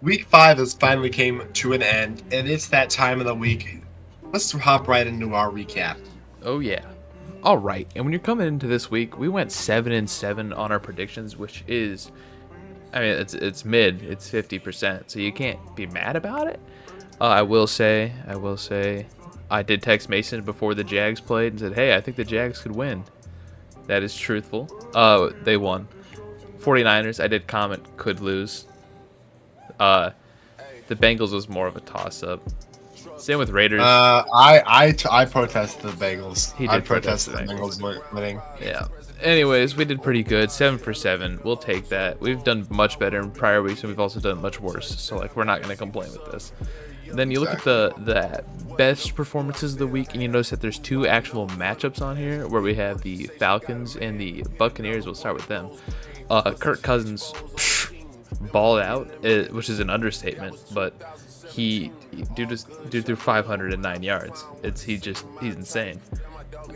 Week 5 has finally came to an end, and it's that time of the week. Let's hop right into our recap. Oh yeah. All right. And when you're coming into this week, we went 7-7 on our predictions, which is, I mean, it's mid. It's 50%, so you can't be mad about it. I will say, I did text Mason before the Jags played and said, "Hey, I think the Jags could win." That is truthful. They won. 49ers, I did comment could lose. Uh, the Bengals was more of a toss-up. Same with Raiders. I protest the Bengals. He I did protest protest the the Bengals. Bengals winning. Yeah. Anyways, we did pretty good. 7 for 7. We'll take that. We've done much better in prior weeks, and we've also done much worse. So like, we're not gonna complain with this. Then you look at the best performances of the week, and you notice that there's two actual matchups on here where we have the Falcons and the Buccaneers. We'll start with them. Kirk Cousins balled out, which is an understatement, but dude threw 509 yards. He's insane.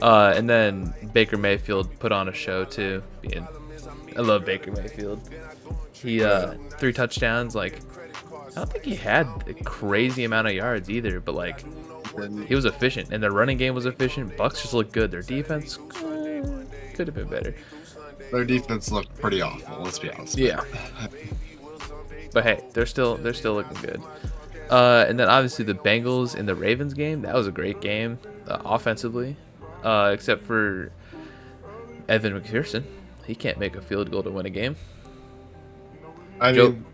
And then Baker Mayfield put on a show too. I love Baker Mayfield. He 3 touchdowns. Like, I don't think he had a crazy amount of yards either, but like, he was efficient, and their running game was efficient. Bucks just looked good. Their defense could have been better. Their defense looked pretty awful. Let's be honest. Yeah. But hey, they're still looking good. And then obviously the Bengals and the Ravens game. That was a great game offensively, except for Evan McPherson. He can't make a field goal to win a game. I mean,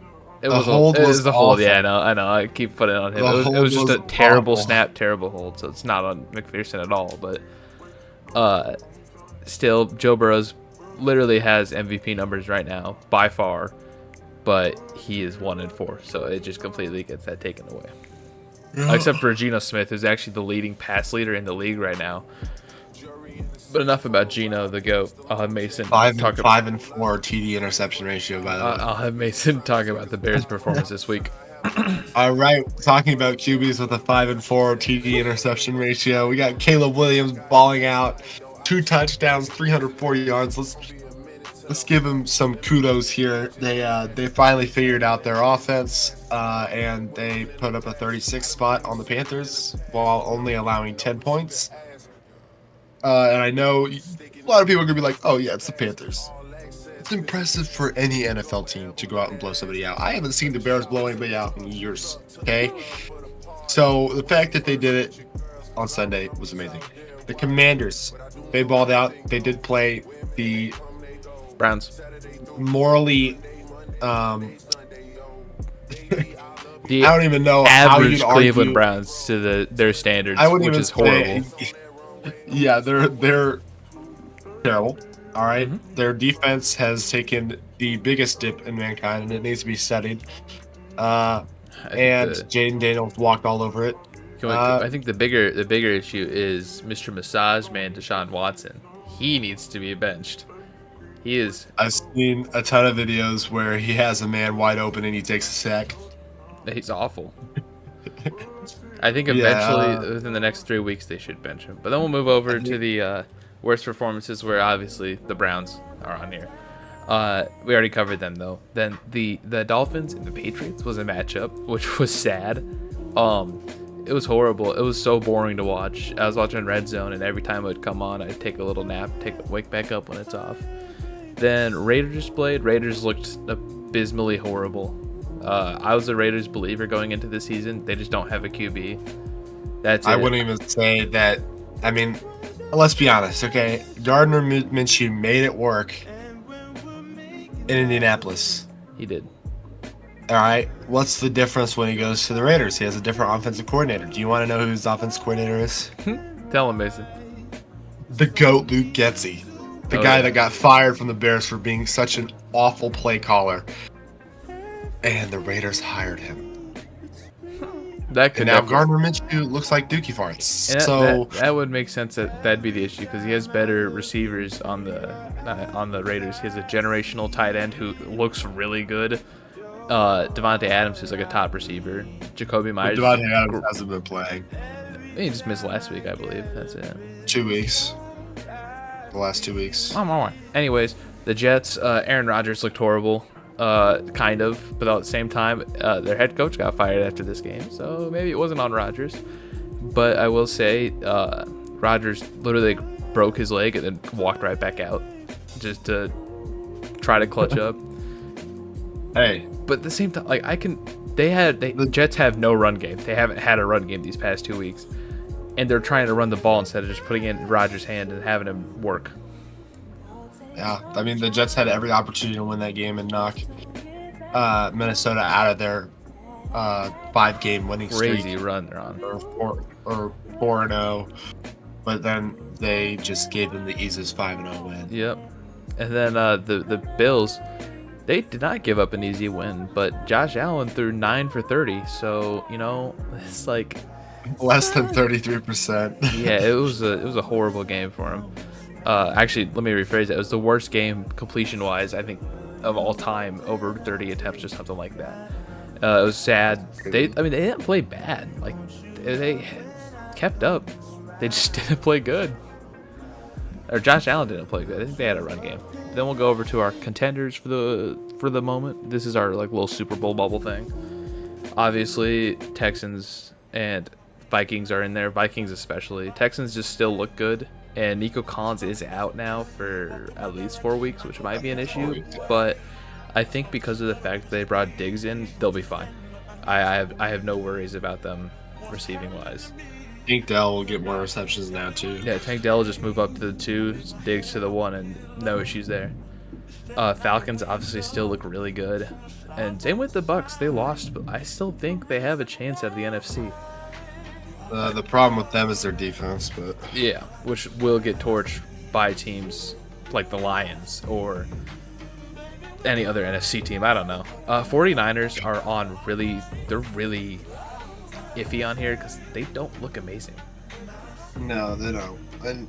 it was a hold. Yeah, I know. I keep putting it on him. It was just a terrible awful. snap, terrible hold. So it's not on McPherson at all. But still, Joe Burrow's literally has MVP numbers right now by far, but he is 1-4, so it just completely gets that taken away. Except for Geno Smith, who's actually the leading pass leader in the league right now. But enough about Geno, the GOAT. I'll have Mason 5 and 4 TD interception ratio, by the way. I'll have Mason talk about the Bears' performance this week. All right, talking about QBs with a 5 and 4 TD interception ratio, we got Caleb Williams balling out, 2 touchdowns, 340 yards. Let's give him some kudos here. They finally figured out their offense, and they put up a 36 spot on the Panthers while only allowing 10 points. And I know a lot of people are gonna be like, "Oh yeah, it's the Panthers." It's impressive for any NFL team to go out and blow somebody out. I haven't seen the Bears blow anybody out in years. Okay, so the fact that they did it on Sunday was amazing. The Commanders, they balled out. They did play the Browns. Morally, The I don't even know how average you'd Cleveland argue. Browns to their standards, I wouldn't which even is horrible. Yeah, they're terrible. All right, their defense has taken the biggest dip in mankind, and it needs to be studied. And Jaden Daniels walked all over it. I think the bigger issue is Mr. Massage Man Deshaun Watson. He needs to be benched. He is. I've seen a ton of videos where he has a man wide open and he takes a sack. He's awful. I think eventually, within the next 3 weeks, they should bench him. But then we'll move over to the worst performances, where obviously the Browns are on here. We already covered them though. Then the Dolphins and the Patriots was a matchup, which was sad. It was horrible. It was so boring to watch. I was watching Red Zone, and every time it would come on, I'd take a little nap, wake back up when it's off. Then Raiders played. Raiders looked abysmally horrible. I was a Raiders believer going into the season. They just don't have a QB. That's it. I wouldn't even say that. I mean, let's be honest, okay? Gardner Minshew made it work in Indianapolis. He did. All right. What's the difference when he goes to the Raiders? He has a different offensive coordinator. Do you want to know who his offensive coordinator is? Tell him, Mason. The GOAT, Luke Getsy. The guy that got fired from the Bears for being such an awful play caller. And the Raiders hired him. And now Gardner Minshew looks like Dookie farts. That would make sense. That'd be the issue, because he has better receivers on the Raiders. He has a generational tight end who looks really good. Devontae Adams, who's like a top receiver. Jacoby Myers. Devontae Adams hasn't been playing. He just missed last week, I believe. That's it. 2 weeks. The last 2 weeks. Anyways, the Jets. Aaron Rodgers looked horrible. kind of, but at the same time, their head coach got fired after this game, so maybe it wasn't on Rodgers. But I will say, Rodgers literally broke his leg and then walked right back out just to try to clutch up. Hey, but at the same time, like the Jets have no run game. They haven't had a run game these past 2 weeks, and they're trying to run the ball instead of just putting it in Rodgers' hand and having him work. Yeah, I mean the Jets had every opportunity to win that game and knock Minnesota out of their 5-game winning streak. Crazy run they're on. Or 4-0, but then they just gave them the easiest 5-0 win. Yep. And then the Bills, they did not give up an easy win, but Josh Allen threw 9 for 30, so it's like less than 33%. Yeah, it was a horrible game for him. Actually, let me rephrase it. It was the worst game completion-wise, I think, of all time, over 30 attempts or something like that. It was sad. They didn't play bad. Like, they kept up. They just didn't play good. Or Josh Allen didn't play good. I think they had a run game. Then we'll go over to our contenders for the moment. This is our like little Super Bowl bubble thing. Obviously, Texans and Vikings are in there. Vikings especially. Texans just still look good. And Nico Collins is out now for at least 4 weeks, which might be an issue. But I think because of the fact that they brought Diggs in, they'll be fine. I have no worries about them receiving wise. Tank Dell will get more receptions now too. Yeah, Tank Dell will just move up to the 2, Diggs to the 1, and no issues there. Falcons obviously still look really good, and same with the Bucks. They lost, but I still think they have a chance at the NFC. The problem with them is their defense, but yeah, which will get torched by teams like the Lions or any other NFC team. I don't know. 49ers are on they're really iffy on here because they don't look amazing. No, they don't. And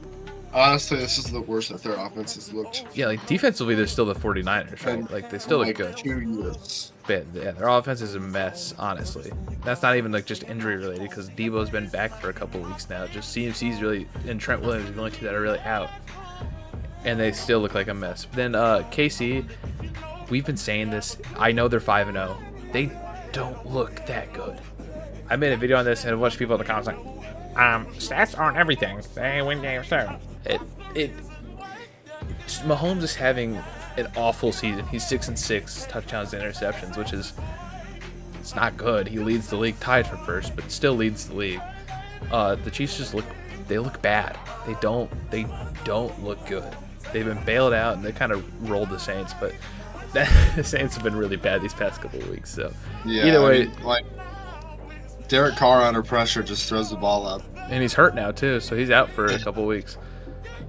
honestly, this is the worst that their offense has looked. Yeah, like defensively, they're still the 49ers, right? And like they still look good. 2 years. But yeah, their offense is a mess, honestly. That's not even like just injury related because Debo's been back for a couple weeks now. Just CMC's really, and Trent Williams are the only 2 that are really out, and they still look like a mess. But then KC, we've been saying this. I know they're 5-0. They don't look that good. I made a video on this and a bunch of people in the comments like, stats aren't everything. They win games too. Mahomes is having an awful season. He's 6-6 touchdowns and interceptions, which is it's not good. He leads the league, tied for first, but still leads the league. The Chiefs just look bad. They don't look good. They've been bailed out and they kind of rolled the Saints, but the Saints have been really bad these past couple of weeks. So yeah, either way, like Derek Carr under pressure just throws the ball up, and he's hurt now too, so he's out for a couple of weeks.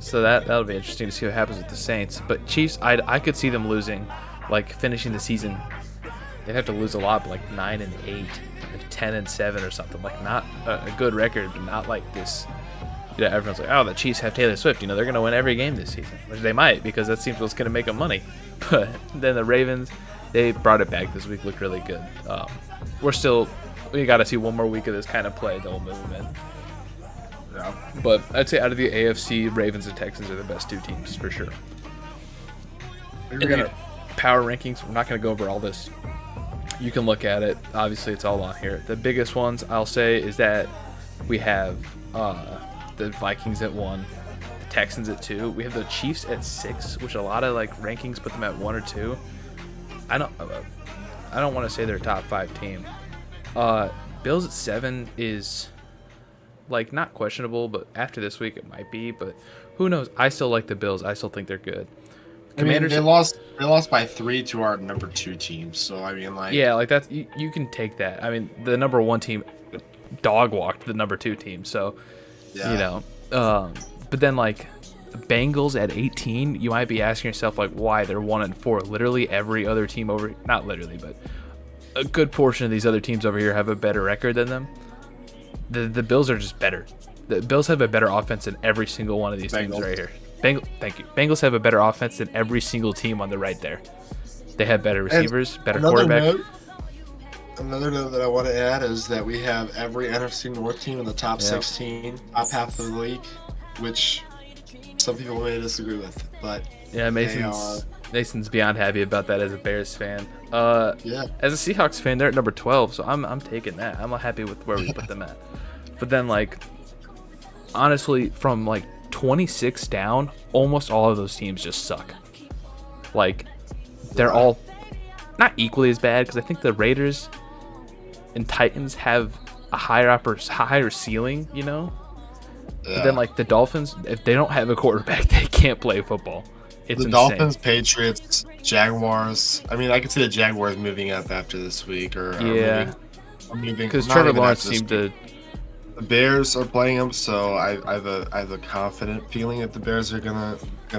So that'll be interesting to see what happens with the Saints. But Chiefs, I could see them losing, like finishing the season. They'd have to lose a lot, but like 9-8, like 10-7 or something. Like not a good record, but not like this. Everyone's like, oh, the Chiefs have Taylor Swift. They're gonna win every game this season, which they might because that seems what's gonna make them money. But then the Ravens, they brought it back this week, looked really good. We got to see one more week of this kind of play, then we'll move them in. Yeah. But I'd say out of the AFC, Ravens and Texans are the best 2 teams for sure. Power rankings, we're not going to go over all this. You can look at it. Obviously, it's all on here. The biggest ones, I'll say, is that we have the Vikings at 1, the Texans at 2. We have the Chiefs at 6, which a lot of like rankings put them at 1 or 2. I don't want to say they're a top 5 team. Bills at 7 is like not questionable, but after this week it might be, but who knows? I still like the Bills. I still think they're good. Commanders, they lost by 3 to our number 2 team, so I mean like yeah, like that's you can take that. I mean the number 1 team dog walked the number 2 team, so yeah. But then like the Bengals at 18, you might be asking yourself like why they're 1-4. Literally every other team over, not literally, but a good portion of these other teams over here have a better record than them. The Bills are just better. The Bills have a better offense than every single one of these teams right here. Thank you. Bengals have a better offense than every single team on the right there. They have better receivers, better quarterback. Another note that I want to add is that we have every NFC North team in the top 16, top half of the league, which some people may disagree with, but yeah, Mason's Mason's beyond happy about that as a Bears fan. Yeah. As a Seahawks fan, they're at number 12, so I'm taking that. I'm happy with where we put them at. But then, like, honestly, from like 26 down, almost all of those teams just suck. Like, they're all not equally as bad, because I think the Raiders and Titans have a higher ceiling, you know. Yeah. But then, like, the Dolphins, if they don't have a quarterback, they can't play football. It's the insane. Dolphins, Patriots, Jaguars. I mean, I could see the Jaguars moving up after this week, or Yeah, moving because not Trevor even Lawrence after this seemed week. to. The Bears are playing them, so I have a confident feeling that the Bears are gonna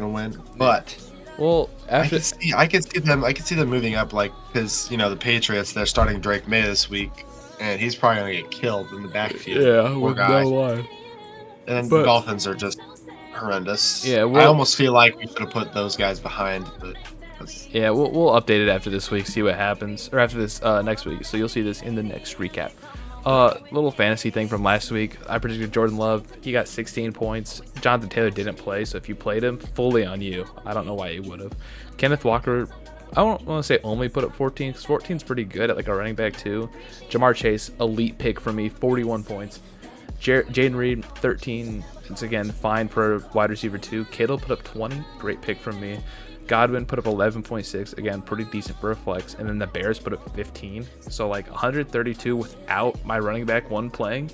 win. But Well, I after could see them moving up, like, because the Patriots, they're starting Drake May this week, and he's probably gonna get killed in the backfield. yeah, Poor with guy. no line. And But- the Dolphins are just horrendous. Yeah, I well- almost feel like we should have put those guys behind, but Yeah, we'll update it after this week, see what happens, or after this next week. So you'll see this in the next recap. Little fantasy thing from last week. I predicted Jordan Love. He got 16 points. Jonathan Taylor didn't play, so if you played him, fully on you. I don't know why you would have. Kenneth Walker, I don't want to say only put up 14, because 14 is pretty good at like a running back too. Jamar Chase, elite pick for me, 41 points. Jaden Reed, 13. It's again fine for a wide receiver too. Kittle put up 20, great pick from me. Godwin put up 11.6, again pretty decent for a flex. And then the Bears put up 15, so like 132 without my running back one playing.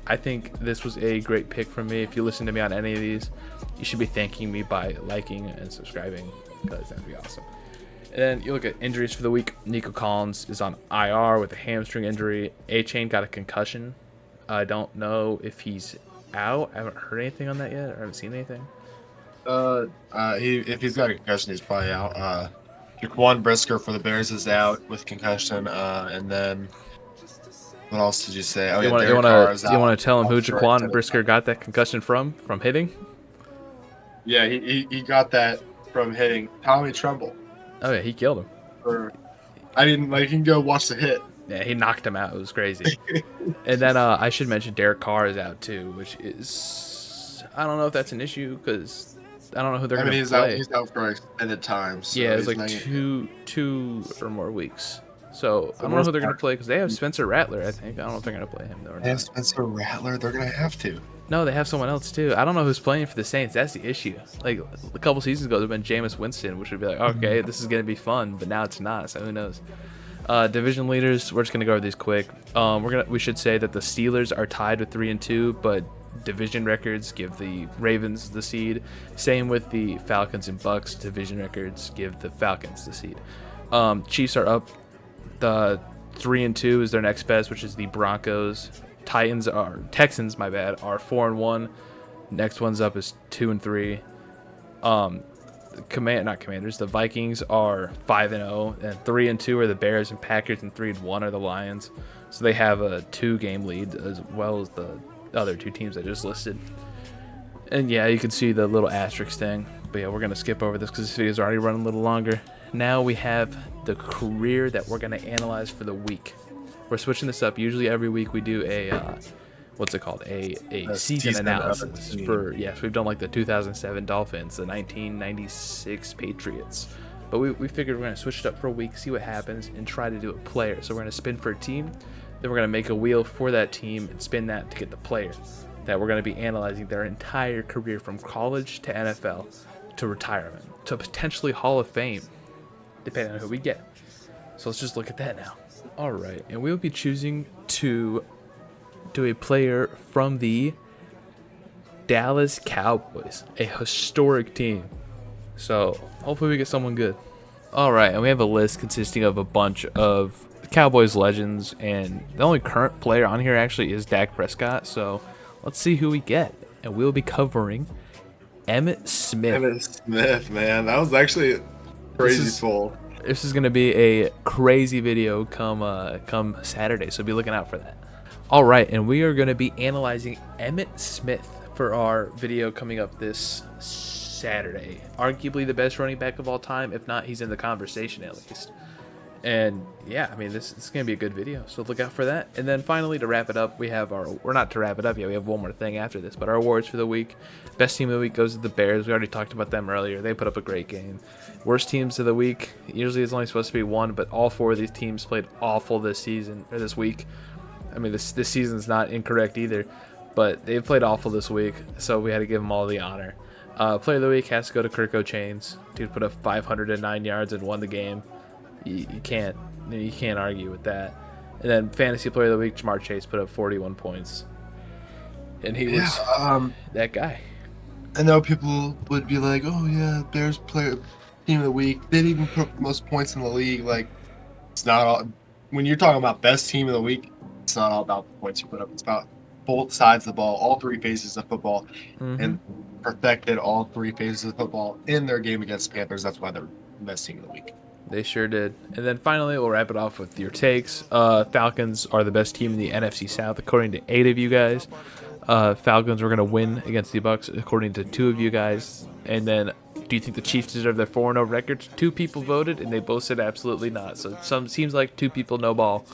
I think this was a great pick from me. If you listen to me on any of these, you should be thanking me by liking and subscribing, because that'd be awesome. And then you look at injuries for the week. Nico Collins is on IR with a hamstring injury. A-Chain got a concussion. I don't know if he's out. I haven't heard anything on that yet, or haven't seen anything. if he's got a concussion, he's probably out. Jaquan Brisker for the Bears is out with concussion. And then what else did you say? Oh, You yeah, want Derek Carr is out. to tell him who I'm sure I Jaquan said it. Brisker got that concussion from hitting? Yeah, he got that from hitting Tommy Tremble. Oh yeah, he killed him. Or I didn't like. You can go watch the hit. Yeah, he knocked him out. It was crazy. And then I should mention Derek Carr is out too, which is, I don't know if that's an issue, because I don't know who they're I going mean, to play. he's out for extended time. So Yeah, it's he's like not- two or more weeks. So I don't know who they're going to play, because they have Spencer Rattler, I think. I don't know if they're going to play him though or They have not. Spencer Rattler. They're gonna have to. No, they have someone else too. I don't know who's playing for the Saints. That's the issue. Like a couple seasons ago, there'd been Jameis Winston, which would be like, okay, this is gonna be fun, but now it's not. So who knows? Division leaders. We're just gonna go over these quick. We should say that the Steelers are tied with 3-2, but division records give the Ravens the seed. Same with the Falcons and Bucks. Division records give the Falcons the seed. Chiefs are up. The 3-2 is their next best, which is the Broncos. Texans, my bad, are 4-1. Next one's up is 2-3. Not Commanders. The Vikings are 5-0, and 3-2 are the Bears and Packers, and 3-1 are the Lions. So they have a 2-game lead, as well as the other two teams I just listed. And yeah, you can see the little asterisk thing. But yeah, we're gonna skip over this because this video is already running a little longer. Now we have the career that we're gonna analyze for the week. We're switching this up. Usually every week we do a what's it called? A season analysis for, yes, we've done like the 2007 Dolphins, the 1996 Patriots. But we figured we're going to switch it up for a week, see what happens, and try to do a player. So we're going to spin for a team, then we're going to make a wheel for that team and spin that to get the player that we're going to be analyzing their entire career from college to NFL to retirement to potentially Hall of Fame, depending on who we get. So let's just look at that now. All right, and we'll be choosing to do a player from the Dallas Cowboys, a historic team. So hopefully we get someone good. All right, and we have a list consisting of a bunch of Cowboys legends, and the only current player on here actually is Dak Prescott. So let's see who we get, and we'll be covering Emmitt Smith. Emmitt Smith, man, that was actually crazy full. This is gonna be a crazy video come Saturday, so be looking out for that. All right, and we are gonna be analyzing Emmitt Smith for our video coming up this Saturday. Arguably the best running back of all time. If not, he's in the conversation at least. And yeah, I mean, this is gonna be a good video, so look out for that. And then finally, to wrap it up, we have our, we're not to wrap it up yet, we have one more thing after this, but our awards for the week. Best team of the week goes to the Bears. We already talked about them earlier. They put up a great game. Worst teams of the week, usually it's only supposed to be one, but all four of these teams played awful this season, or this week. I mean, this season's not incorrect either, but they've played awful this week, so we had to give them all the honor. Player of the week has to go to Kirk O'Chains. Dude put up 509 yards and won the game. You can't argue with that. And then fantasy player of the week, Jamar Chase put up 41 points, and he was that guy. I know people would be like, "Oh yeah, Bears player team of the week. They didn't even put the most points in the league." Like, it's not all. When you're talking about best team of the week, it's not all about the points you put up. It's about both sides of the ball, all three phases of football, and perfected all three phases of football in their game against the Panthers. That's why they're the best team of the week. They sure did. And then finally, we'll wrap it off with your takes. Falcons are the best team in the NFC South, according to 8 of you guys. Falcons are going to win against the Bucs, according to 2 of you guys. And then, do you think the Chiefs deserve their 4-0 record? 2 people voted, and they both said absolutely not. So it seems like 2 people no ball.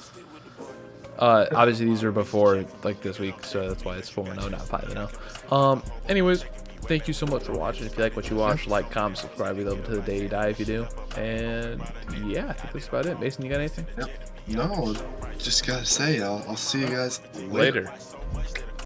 Obviously, these are before like this week, so that's why it's 4-0, not 5-0. Anyways, thank you so much for watching. If you like what you watch, like, comment, subscribe. We love it to the day you die if you do. And yeah, I think that's about it. Mason, you got anything? Yep. No, just gotta say, I'll see you guys Later.